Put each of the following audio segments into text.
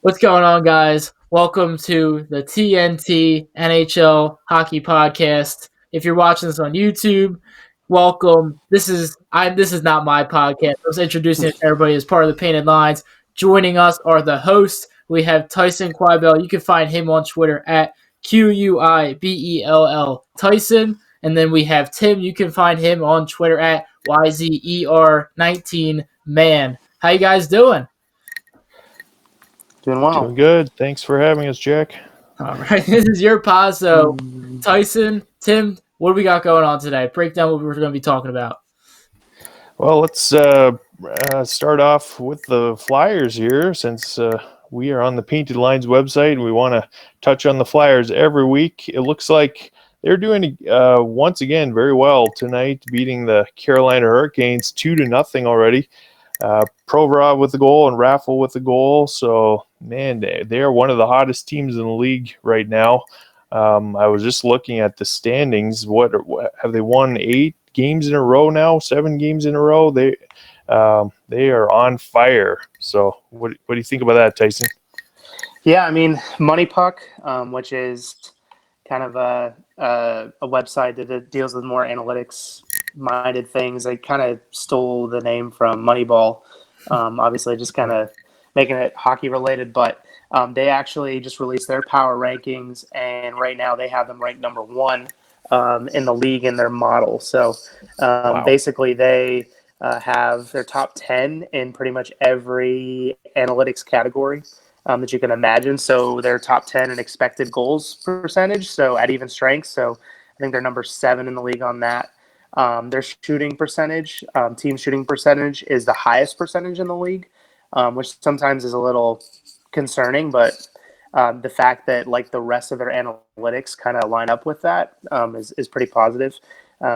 What's going on, guys? Welcome to the TNT NHL Hockey Podcast. If you're watching this on YouTube, welcome. This is not my podcast. I was introducing everybody as part of the Painted Lines. Joining us are the hosts. We have Tyson Quibell. You can find him on Twitter at QUIBELL Tyson. And then we have Tim. You can find him on Twitter at YZER19Man. How you guys doing? Doing well. Doing good. Thanks for having us, Jack. All right, this is your pod. So, Tyson, Tim, what do we got going on today? Break down what we're going to be talking about. Well, let's start off with the Flyers here, since we are on the Painted Lines website and we want to touch on the Flyers every week. It looks like they're doing once again very well tonight, beating the Carolina Hurricanes 2-0 already. Provorov with the goal and Raffle with the goal. So, man, they are one of the hottest teams in the league right now. I was just looking at the standings. What have they won? 8 games in a row now? 7 games in a row? They are on fire. So, what do you think about that, Tyson? Yeah, I mean, Money Puck, which is kind of a website that deals with more analytics-minded things. They kind of stole the name from Moneyball, obviously just kind of making it hockey-related. But they actually just released their power rankings, and right now they have them ranked number 1 in the league in their model. So basically they have their top 10 in pretty much every analytics category that you can imagine. So they're top 10 in expected goals percentage, so at even strength. So I think they're number 7 in the league on that. Their shooting percentage, team shooting percentage, is the highest percentage in the league, which sometimes is a little concerning. But the fact that like the rest of their analytics kind of line up with that is pretty positive.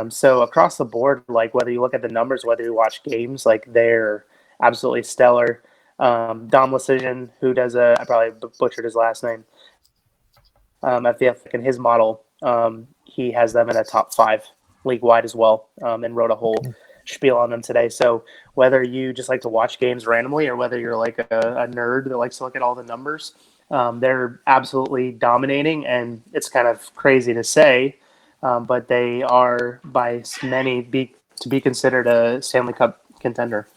So across the board, like whether you look at the numbers, whether you watch games, like they're absolutely stellar. Dom Lecision, who does I probably butchered his last name, at the in his model, he has them in a top 5 league-wide as well, and wrote a whole spiel on them today. So whether you just like to watch games randomly or whether you're like a nerd that likes to look at all the numbers, they're absolutely dominating, and it's kind of crazy to say, but they are by many to be considered a Stanley Cup contender.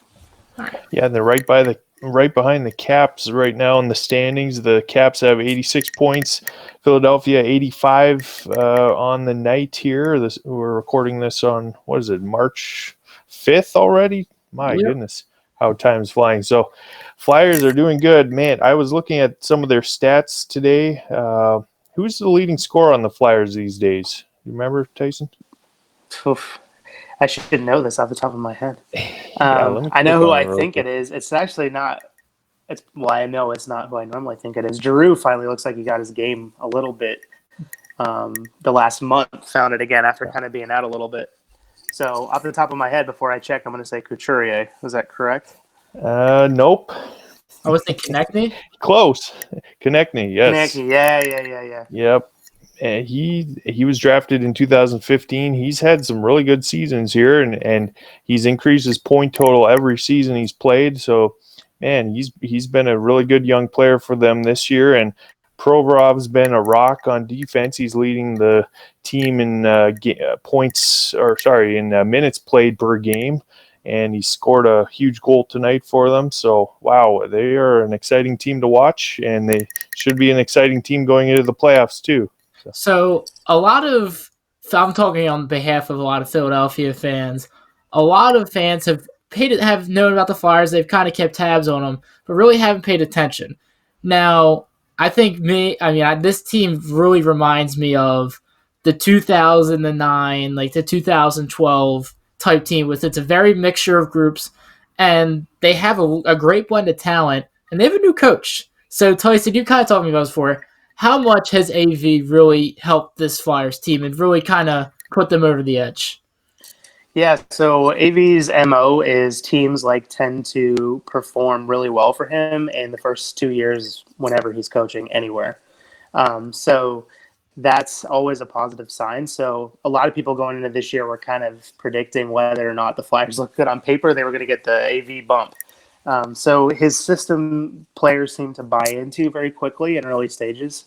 Yeah, and they're right behind the Caps right now in the standings. The Caps have 86 points. Philadelphia 85 on the night here. We're recording this on, what is it, March 5th already? My goodness, how time's flying. So Flyers are doing good. Man, I was looking at some of their stats today. Who's the leading scorer on the Flyers these days? You remember, Tyson? Oof. I should know this off the top of my head. Yeah, I know who I think it is. It's actually not. I know it's not who I normally think it is. Giroux finally looks like he got his game a little bit. The last month, found it again after kind of being out a little bit. So off the top of my head, before I check, I'm going to say Couturier. Was that correct? Nope. I was thinking Konechny. Close. Konechny, yes. Konechny, yeah. Yep. And he was drafted in 2015. He's had some really good seasons here, and he's increased his point total every season he's played. So, man, he's been a really good young player for them this year. And Provorov's been a rock on defense. He's leading the team in minutes played per game, and he scored a huge goal tonight for them. So, wow, they are an exciting team to watch, and they should be an exciting team going into the playoffs too. So I'm talking on behalf of a lot of Philadelphia fans. A lot of fans have known about the Flyers. They've kind of kept tabs on them, but really haven't paid attention. Now, I think this team really reminds me of the 2009, like the 2012 type team. It's a very mixture of groups, and they have a great blend of talent, and they have a new coach. So, Tyson, you kind of talked to me about this before. How much has AV really helped this Flyers team and really kind of put them over the edge? Yeah, so AV's MO is teams tend to perform really well for him in the first 2 years whenever he's coaching anywhere. So that's always a positive sign. So a lot of people going into this year were kind of predicting whether or not the Flyers look good on paper. They were going to get the AV bump. So his system players seem to buy into very quickly in early stages.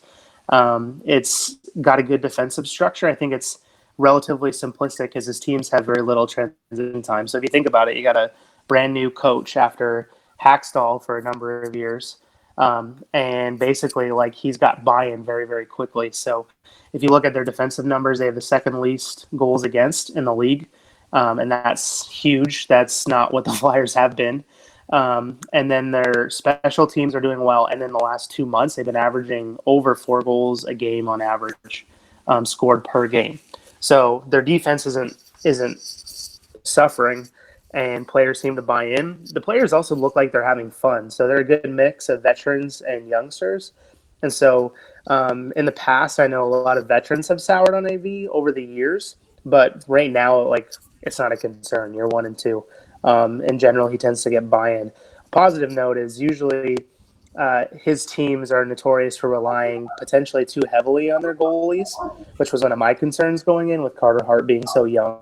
It's got a good defensive structure. I think it's relatively simplistic because his teams have very little transition time. So if you think about it, you got a brand new coach after Hackstall for a number of years. And basically, like, he's got buy-in very, very quickly. So if you look at their defensive numbers, they have the second least goals against in the league. And that's huge. That's not what the Flyers have been. And then their special teams are doing well. And then the last 2 months, they've been averaging over 4 goals a game on average, scored per game. So their defense isn't suffering, and players seem to buy in. The players also look like they're having fun. So they're a good mix of veterans and youngsters. And so in the past, I know a lot of veterans have soured on AV over the years, but right now, like, it's not a concern. You're 1 and 2. In general, he tends to get buy-in. A positive note is usually his teams are notorious for relying potentially too heavily on their goalies, which was one of my concerns going in with Carter Hart being so young.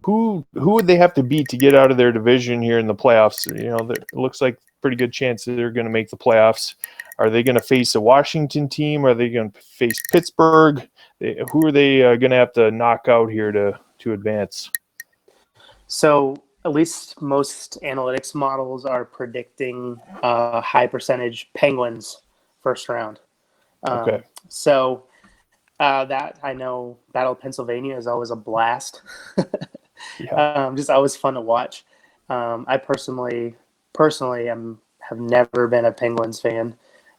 Who would they have to beat to get out of their division here in the playoffs? You know, it looks like pretty good chance that they're going to make the playoffs. Are they going to face a Washington team? Are they going to face Pittsburgh? Who are they going to have to knock out here to advance? So at least most analytics models are predicting high percentage Penguins first round. Okay. So that, I know, Battle of Pennsylvania is always a blast. Yeah. Just always fun to watch. I personally have never been a Penguins fan.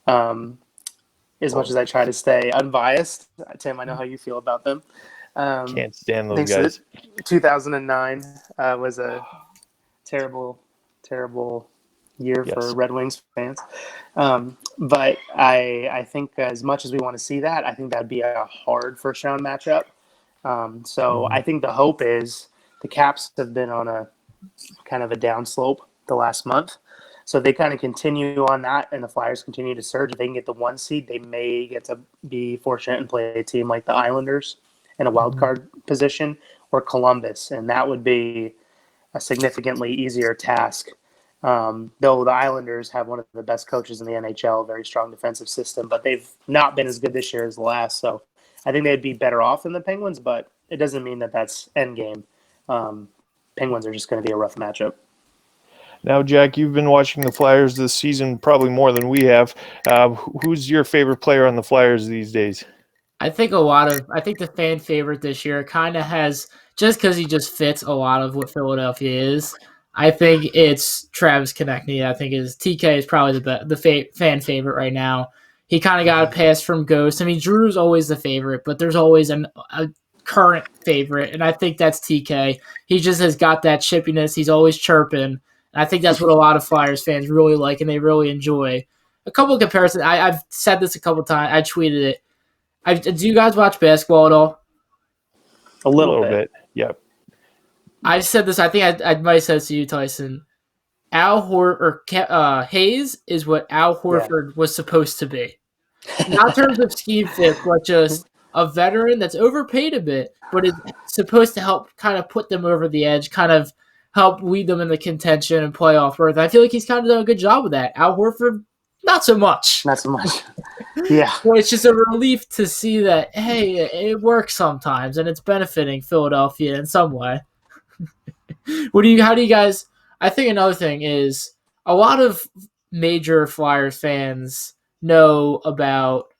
As much as I try to stay unbiased, Tim, I know how you feel about them. Can't stand I those think guys. 2009 was a terrible year for Red Wings fans. But I think as much as we want to see that, I think that'd be a hard first round matchup. So I think the hope is the Caps have been on a kind of a downslope the last month. So they kind of continue on that, and the Flyers continue to surge. If they can get the 1 seed, they may get to be fortunate and play a team like the Islanders in a wild card position, or Columbus, and that would be a significantly easier task. Though the Islanders have one of the best coaches in the NHL, a very strong defensive system, but they've not been as good this year as the last. So I think they'd be better off than the Penguins, but it doesn't mean that that's endgame. Penguins are just going to be a rough matchup. Now, Jack, you've been watching the Flyers this season probably more than we have. Who's your favorite player on the Flyers these days? I think the fan favorite this year kind of has, just because he just fits a lot of what Philadelphia is. I think it's Travis Konechny. I think TK is probably the fan favorite right now. He kind of got a pass from Ghost. I mean, Drew's always the favorite, but there's always a current favorite, and I think that's TK. He just has got that chippiness. He's always chirping. And I think that's what a lot of Flyers fans really like, and they really enjoy. A couple of comparisons. I've said this a couple of times. I tweeted it. Do you guys watch basketball at all? A little bit. Yep. I said this. I think I might have said this to you, Tyson. Hayes is what Al Horford was supposed to be. Not in terms of scheme fit, but just a veteran that's overpaid a bit, but is supposed to help kind of put them over the edge, kind of help lead them in the contention and playoff berth. I feel like he's kind of done a good job with that. Al Horford, not so much. Not so much. Yeah. Well, it's just a relief to see that, hey, it works sometimes, and it's benefiting Philadelphia in some way. How do you guys? I think another thing is a lot of major Flyers fans know about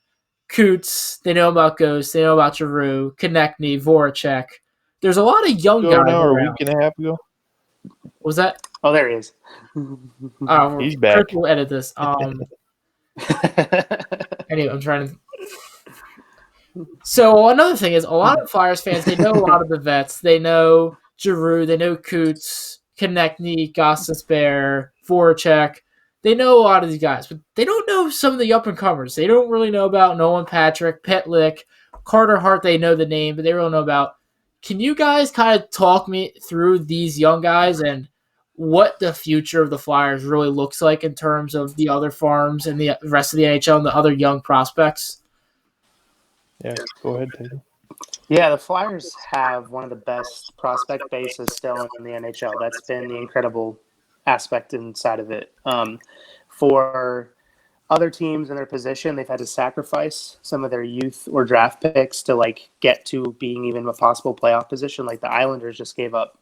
Coots, they know about Ghost, they know about Giroux, Konechny, Voracek. There's a lot of young guys Now, around. a week and a half ago. What was that? Oh, there he is. He's back. Chris will edit this. Anyway, I'm trying to. So another thing is a lot of Flyers fans, they know a lot of the vets. They know Giroux, they know Coots, Konechny, Gostisbehere, Voracek. They know a lot of these guys, but they don't know some of the up-and-comers. They don't really know about Nolan Patrick, Petlick, Carter Hart. They know the name, but they don't know about. Can you guys kind of talk me through these young guys and what the future of the Flyers really looks like in terms of the other farms and the rest of the NHL and the other young prospects? Yeah, go ahead, Tatum. Yeah, the Flyers have one of the best prospect bases still in the NHL. That's been the incredible aspect inside of it. For other teams in their position, they've had to sacrifice some of their youth or draft picks to like get to being even a possible playoff position. Like the Islanders just gave up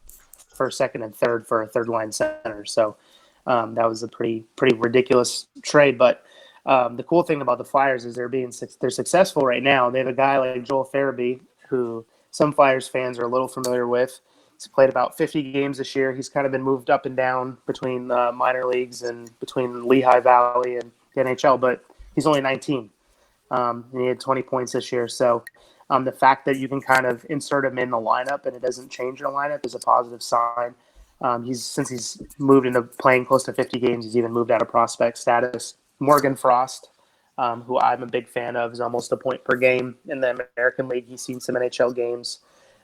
first, second, and third for a third line center. So that was a pretty ridiculous trade. But the cool thing about the Flyers is they're successful right now. They have a guy like Joel Farabee, who some Flyers fans are a little familiar with. He's played about 50 games this year. He's kind of been moved up and down between minor leagues and between Lehigh Valley and the NHL, but he's only 19. And he had 20 points this year. So the fact that you can kind of insert him in the lineup and it doesn't change the lineup is a positive sign. Since he's moved into playing close to 50 games, he's even moved out of prospect status. Morgan Frost, who I'm a big fan of, is almost a point per game in the American League. He's seen some NHL games.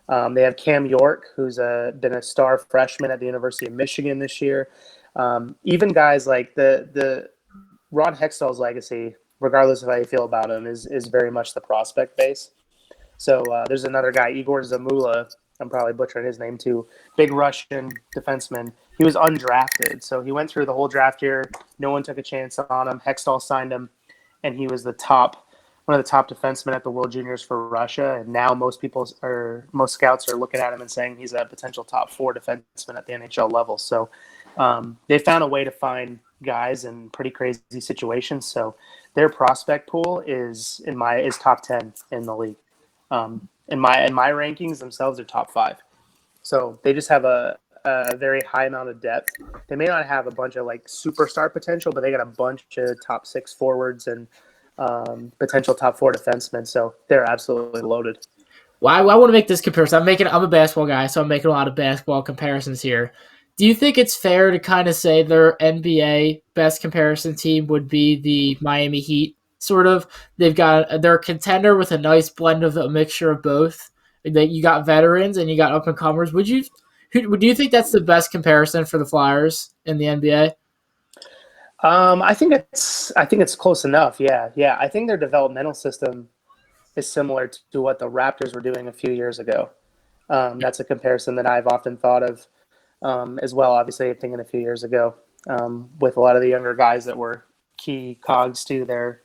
They have Cam York, who's been a star freshman at the University of Michigan this year. Even guys like the Ron Hextall's legacy, regardless of how you feel about him, is very much the prospect base. So there's another guy, Igor Zamula. I'm probably butchering his name too. Big Russian defenseman. He was undrafted, so he went through the whole draft year. No one took a chance on him. Hextall signed him, and he was one of the top defensemen at the World Juniors for Russia. And now most scouts are looking at him and saying he's a potential top 4 defenseman at the NHL level. So they found a way to find guys in pretty crazy situations. So their prospect pool is top 10 in the league. In my rankings themselves are top 5. So they just have a very high amount of depth. They may not have a bunch of like superstar potential, but they got a bunch of top 6 forwards and potential top 4 defensemen. So they're absolutely loaded. Well, I want to make this comparison. I'm a basketball guy, so I'm making a lot of basketball comparisons here. Do you think it's fair to kind of say their NBA best comparison team would be the Miami Heat? Sort of, they're a contender with a nice blend of a mixture of both. You got veterans and you got up and comers. Do you think that's the best comparison for the Flyers in the NBA? I think it's close enough. Yeah. I think their developmental system is similar to what the Raptors were doing a few years ago. That's a comparison that I've often thought of as well. Obviously, thinking a few years ago with a lot of the younger guys that were key cogs to their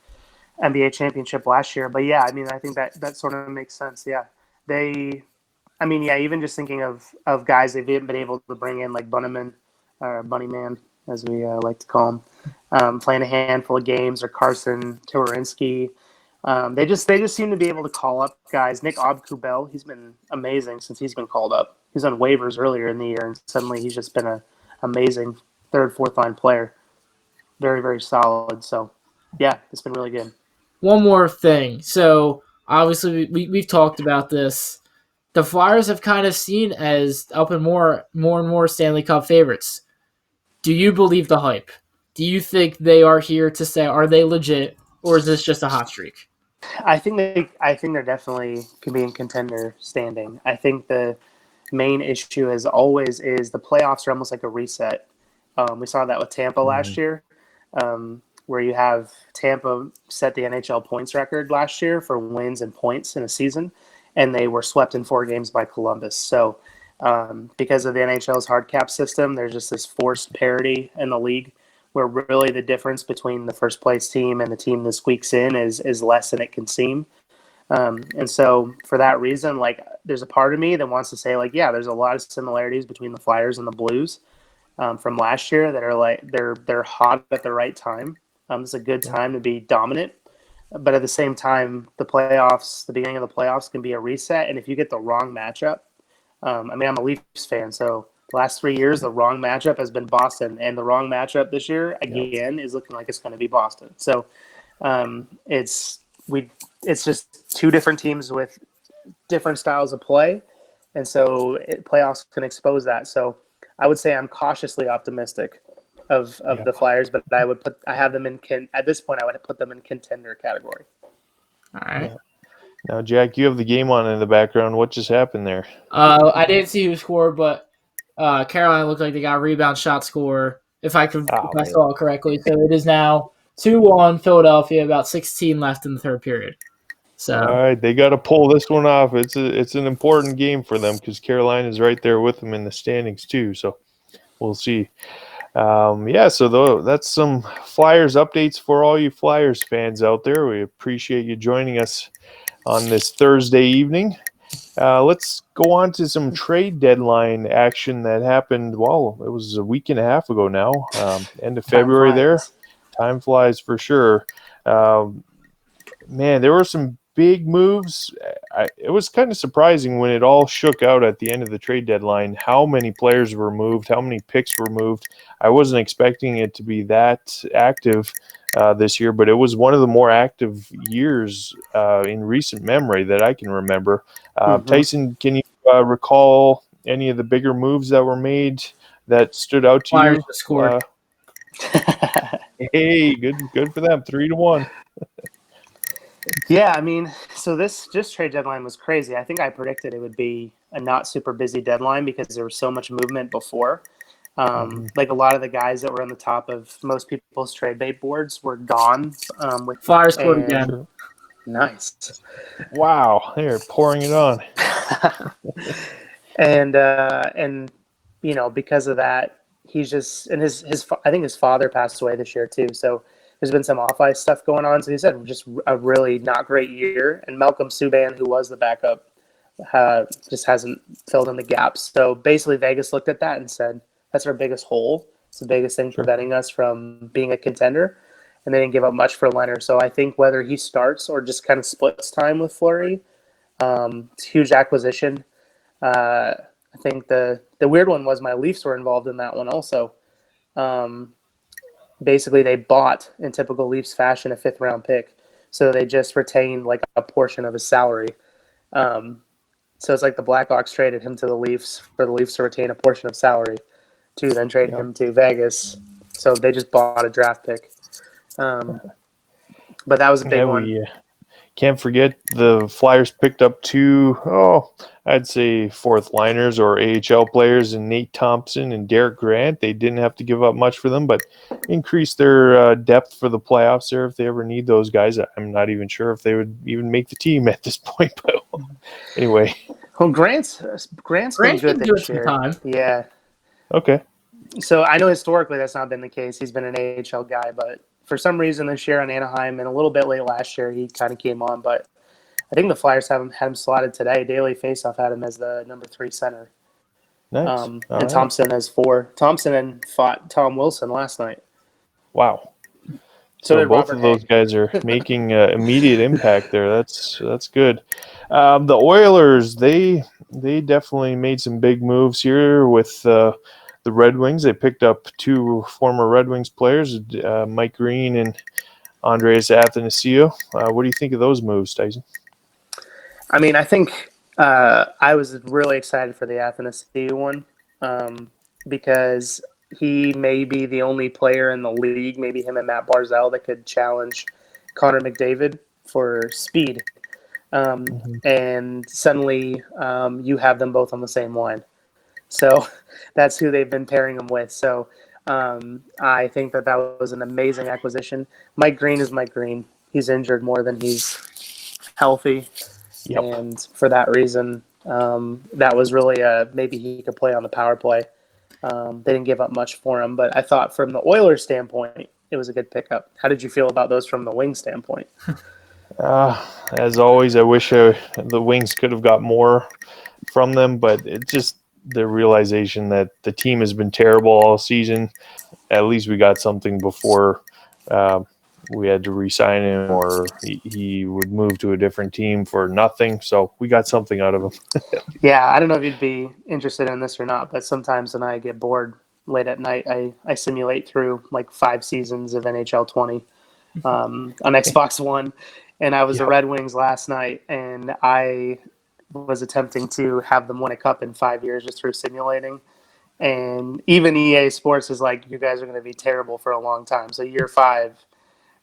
NBA championship last year. But yeah, I mean, I think that sort of makes sense. Yeah, even just thinking of guys they've been able to bring in like Bunnyman, or Bunnyman, as we like to call him, playing a handful of games, or Carson Twarynski. They just seem to be able to call up guys. Nick Obkubel, he's been amazing since he's been called up. He was on waivers earlier in the year, and suddenly he's just been an amazing third, fourth line player. Very, very solid. So, yeah, it's been really good. One more thing. So, obviously, we've talked about this. The Flyers have kind of seen as up and more and more Stanley Cup favorites. Do you believe the hype? Do you think they are here to stay? Are they legit, or is this just a hot streak? I think they're definitely can be in contender standing. I think the main issue as always is the playoffs are almost like a reset. We saw that with Tampa last year, where you have Tampa set the NHL points record last year for wins and points in a season, and they were swept in 4 games by Columbus. So because of the NHL's hard cap system, there's just this forced parity in the league where really the difference between the first place team and the team that squeaks in is less than it can seem. And so for that reason, like, there's a part of me that wants to say, like, yeah, there's a lot of similarities between the Flyers and the Blues from last year that are like they're hot at the right time. It's a good time to be dominant, but at the same time, the beginning of the playoffs can be a reset. And if you get the wrong matchup, I'm a Leafs fan, so the last 3 years the wrong matchup has been Boston, and the wrong matchup this year again is looking like it's going to be Boston. So it's just 2 different teams with different styles of play, and so playoffs can expose that. So I would say I'm cautiously optimistic of the Flyers, but I have them at this point I would put them in contender category. All right. Yeah. Now, Jack, you have the game on in the background. What just happened there? I didn't see who scored, but Carolina looked like they got a rebound shot score, if I saw it correctly. So it is now 2-1 Philadelphia, about 16 left in the third period. So all right, they got to pull this one off. It's an important game for them because Carolina is right there with them in the standings too. So we'll see. That's some Flyers updates for all you Flyers fans out there. We appreciate you joining us on this Thursday evening. Let's go on to some trade deadline action that happened. Well, it was a week and a half ago now, end of February there. Time flies for sure. Man, there were some big moves. It was kind of surprising when it all shook out at the end of the trade deadline, how many players were moved, how many picks were moved. I wasn't expecting it to be that active this year, but it was one of the more active years in recent memory that I can remember. Tyson, can you recall any of the bigger moves that were made that stood out to Flyers you? just scored. Hey, good for them. 3-1. Yeah, I mean, so this trade deadline was crazy. I think I predicted it would be a not super busy deadline because there was so much movement before. Like a lot of the guys that were on the top of most people's trade bait boards were gone. Flyers scored again. Nice. Wow, they're pouring it on. and you know, because of that, he's just, and I think his father passed away this year too. So there's been some off ice stuff going on. So he said just a really not great year. And Malcolm Subban, who was the backup, just hasn't filled in the gaps. So basically, Vegas looked at that and said, "That's our biggest hole. It's the biggest thing preventing us from being a contender." And they didn't give up much for Leonard. So I think whether he starts or just kind of splits time with Fleury, it's a huge acquisition. I think the weird one was my Leafs were involved in that one also. Basically, they bought, in typical Leafs fashion, a 5th-round pick. So they just retained like a portion of his salary. So it's like the Blackhawks traded him to the Leafs for the Leafs to retain a portion of salary to then trade him to Vegas. So they just bought a draft pick. But that was a big one. We can't forget the Flyers picked up 2, I'd say 4th liners or AHL players in Nate Thompson and Derek Grant. They didn't have to give up much for them, but increased their depth for the playoffs there if they ever need those guys. I'm not even sure if they would even make the team at this point. But anyway. Well, Grant's been good this year. Time. Yeah. Okay. So I know historically that's not been the case. He's been an AHL guy, but for some reason this year on Anaheim and a little bit late last year, he kind of came on. But I think the Flyers had him slotted today. Daily Faceoff had him as the number 3 center. Nice. And Thompson as 4. Thompson fought Tom Wilson last night. Wow. So both of those guys are making immediate impact there. That's good. The Oilers, they definitely made some big moves here with the Red Wings. They picked up 2 former Red Wings players, Mike Green and Andreas Athanasiou. What do you think of those moves, Tyson? I mean, I think I was really excited for the Athanasiou one because he may be the only player in the league, maybe him and Matt Barzal, that could challenge Connor McDavid for speed. And suddenly you have them both on the same line. So that's who they've been pairing them with. So I think that was an amazing acquisition. Mike Green is Mike Green. He's injured more than he's healthy. Yep. And for that reason, that was really maybe he could play on the power play. They didn't give up much for him. But I thought from the Oilers standpoint, it was a good pickup. How did you feel about those from the Wings standpoint? As always, I wish the Wings could have got more from them, but it just the realization that the team has been terrible all season. At least we got something before we had to re-sign him, or he would move to a different team for nothing. So we got something out of him. Yeah, I don't know if you'd be interested in this or not, but sometimes when I get bored late at night, I simulate through like 5 seasons of NHL 20 on Xbox One. And I was the Red Wings last night, and I was attempting to have them win a cup in 5 years just through simulating. And even EA Sports is like, you guys are going to be terrible for a long time. So year 5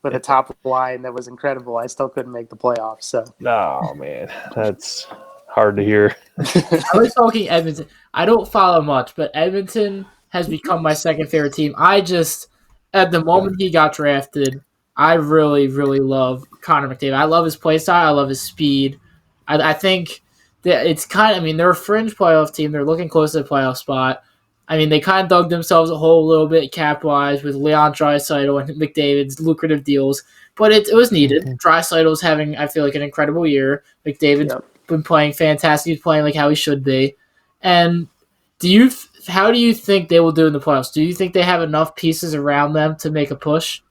with a top line that was incredible, I still couldn't make the playoffs. So, oh man, that's hard to hear. I was talking Edmonton. I don't follow much, but Edmonton has become my second favorite team. I just, at the moment he got drafted, I really, really love Connor McDavid. I love his play style. I love his speed. I think that it's kind of, I mean, they're a fringe playoff team. They're looking close to the playoff spot. I mean, they kind of dug themselves a hole a little bit cap-wise with Leon Draisaitl and McDavid's lucrative deals, but it was needed. Draisaitl's having, I feel like, an incredible year. McDavid's been playing fantastic. He's playing like how he should be. And how do you think they will do in the playoffs? Do you think they have enough pieces around them to make a push?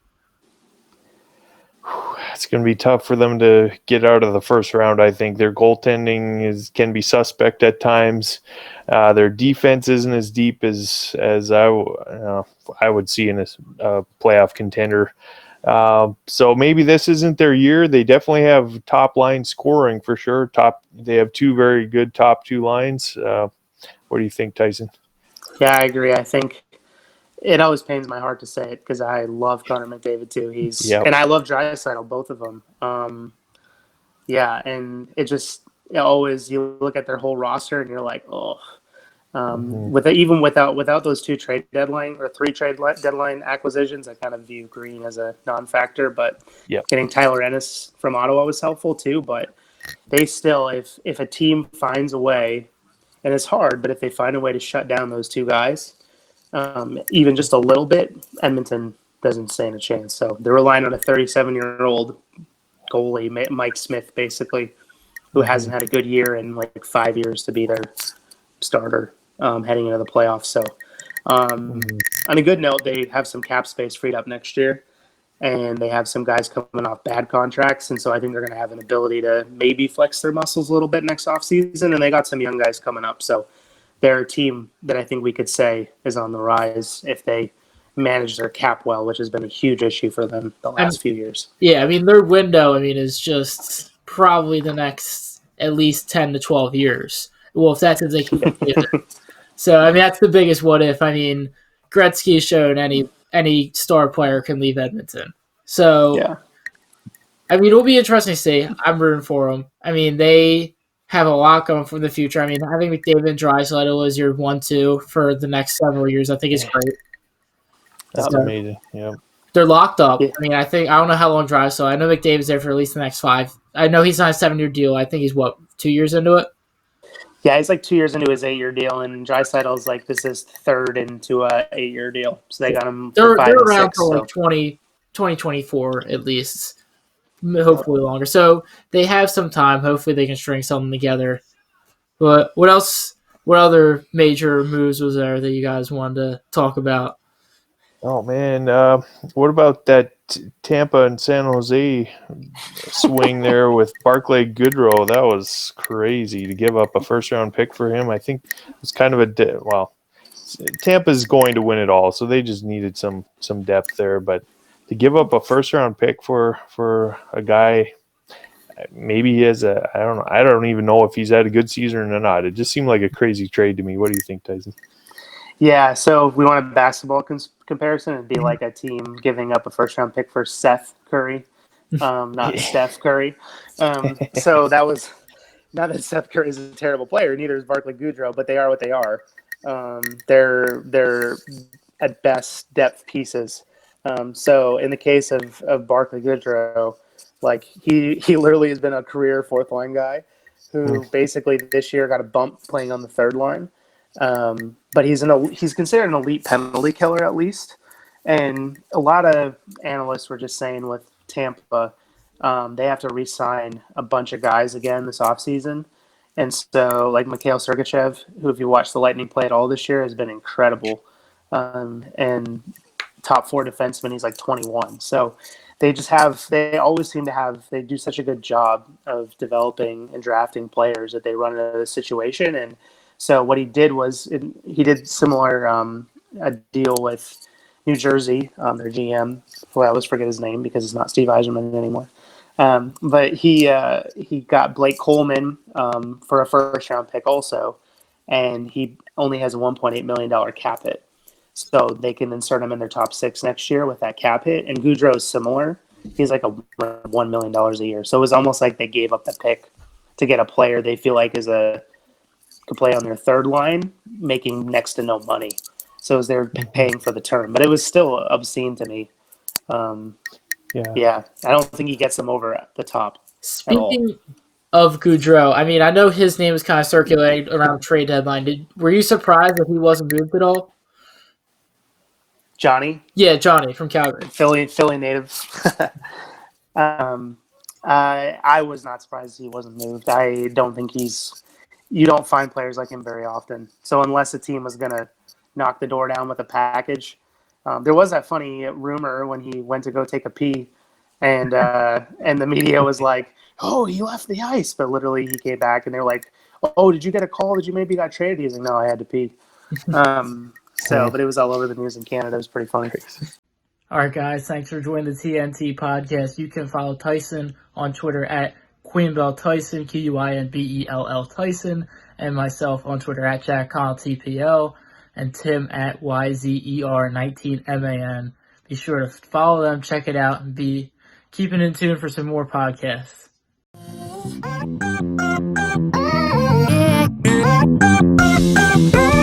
It's going to be tough for them to get out of the first round. I think their goaltending can be suspect at times. Their defense isn't as deep as I would see in a playoff contender. So maybe this isn't their year. They definitely have top line scoring for sure. They have two very good top two lines. What do you think, Tyson? Yeah, I agree. I think it always pains my heart to say it because I love Connor McDavid too. And I love Draisaitl, both of them. And it just always, you look at their whole roster and you're like, oh. Without those two trade deadline or three trade deadline acquisitions, I kind of view Green as a non-factor. But getting Tyler Ennis from Ottawa was helpful too. But they still, if a team finds a way, and it's hard, but if they find a way to shut down those two guys, even just a little bit, Edmonton doesn't stand a chance. So they're relying on a 37-year-old goalie, Mike Smith, basically, who hasn't had a good year in like 5 years to be their starter heading into the playoffs. So on a good note, they have some cap space freed up next year, and they have some guys coming off bad contracts. And so I think they're going to have an ability to maybe flex their muscles a little bit next offseason. And they got some young guys coming up. So they're a team that I think we could say is on the rise if they manage their cap well, which has been a huge issue for them the last few years. Yeah, I mean, their window, is just probably the next at least 10 to 12 years. Well, if that's if they can get it. So, that's the biggest what if. Gretzky showed any star player can leave Edmonton. So, it'll be interesting to see. I'm rooting for them. They have a lot going for the future. Having McDavid and Draisaitl as your 1-2 for the next several years, I think is great. That's amazing. Yeah, they're locked up. I don't know how long Draisaitl. I know McDavid's there for at least the next 5. I know he's on a 7-year deal. I think he's 2 years into it. Yeah, he's like 2 years into his 8-year deal, and Draisaitl's like this is third into a 8-year deal. So they got him. They're 5 and around 6, for like 2024 at least, hopefully longer. So they have some time. Hopefully they can string something together. But what else? What other major moves was there that you guys wanted to talk about? Oh man, what about that Tampa and San Jose swing there with Barclay Goodrow? That was crazy to give up a first-round pick for him. I think it was kind of Tampa's going to win it all, so they just needed some depth there. But to give up a first-round pick for a guy, maybe he has I don't know. I don't even know if he's had a good season or not. It just seemed like a crazy trade to me. What do you think, Tyson? Yeah, so if we want a basketball comparison, it'd be like a team giving up a first-round pick for Seth Curry, not Steph Curry. So that was not that Seth Curry is a terrible player, neither is Barclay Goodrow, but they are what they are. They're at best depth pieces. So in the case of Barclay Goodrow, like he literally has been a career fourth-line guy who basically this year got a bump playing on the third line. But he's considered an elite penalty killer at least. And a lot of analysts were just saying with Tampa, they have to re-sign a bunch of guys again this offseason. And so like Mikhail Sergachev, who if you watch the Lightning play at all this year has been incredible. And top 4 defenseman, he's like 21. So they always seem to they do such a good job of developing and drafting players that they run into this situation. And so what he did was he did similar a deal with New Jersey, their GM, who I always forget his name because it's not Steve Yzerman anymore. But he got Blake Coleman for a first-round pick also, and he only has a $1.8 million cap hit. So they can insert him in their top 6 next year with that cap hit. And Goudreau is similar. He's like $1 million a year. So it was almost like they gave up the pick to get a player they feel like could play on their third line, making next to no money. So as they're paying for the term. But it was still obscene to me. I don't think he gets them over at the top. Speaking of Goudreau. I mean, I know his name was kind of circulating around the trade deadline. Were you surprised that he wasn't moved at all? Johnny? Yeah, Johnny from Calgary. Philly native. I was not surprised he wasn't moved. I don't think you don't find players like him very often. So unless a team was going to knock the door down with a package, there was that funny rumor when he went to go take a pee, and the media was like, "Oh, he left the ice," but literally he came back, and they were like, "Oh, did you get a call that you maybe got traded?" He's like, "No, I had to pee." But it was all over the news in Canada. It was pretty funny. All right, guys, thanks for joining the TNT podcast. You can follow Tyson on Twitter at QuinBellTyson, QuinBell Tyson, and myself on Twitter at JackConnellTPO, and Tim at YZER19MAN. Be sure to follow them, check it out, and be keeping in tune for some more podcasts. Yeah.